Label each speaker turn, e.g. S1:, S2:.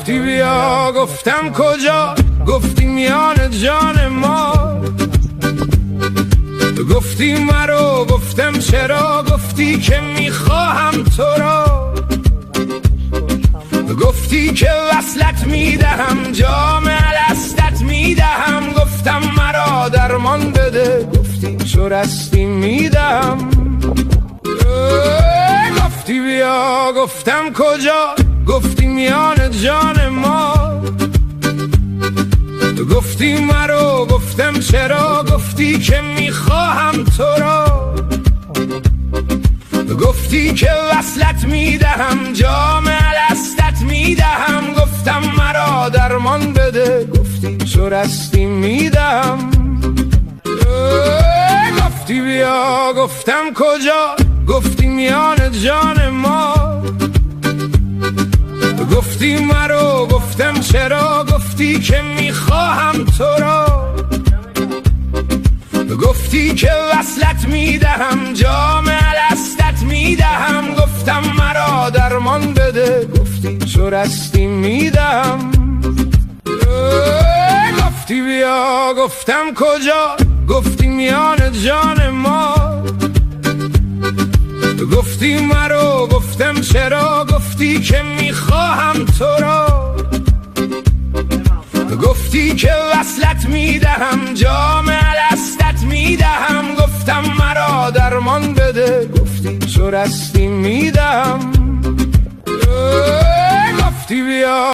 S1: گفتی بیا گفتم کجا، گفتی میان جان ما. گفتی مرو گفتم چرا، گفتی که میخواهم تو را. گفتی که وصلت میدهم، جام الستت میدهم. گفتم مرا درمان بده، گفتی چو رستی میدهم. گفتی بیا گفتم کجا، گفتی میان جان ما. گفتی مرو گفتم چرا، گفتی که میخواهم تو را. گفتی که وصلت میدهم، جام الستت میدهم. گفتم مرا درمان بده، گفتی چو رستی میدهم. گفتی بیا گفتم کجا، گفتی میان جان ما. گفتی مرو گفتم چرا، گفتی که میخواهم تو را. گفتی که وصلت میدهم، جام الستت میدهم. گفتم مرا درمان بده، گفتی چو رستی میدهم. گفتی بیا گفتم کجا، گفتی میان جان ما. گفتی مرو گفتم چرا، گفتی که میخواهم تو را. گفتی که وصلت میدهم، جام الستت میدهم. گفتم مرا درمان بده، گفتی چو رستی میدهم. گفتی بیا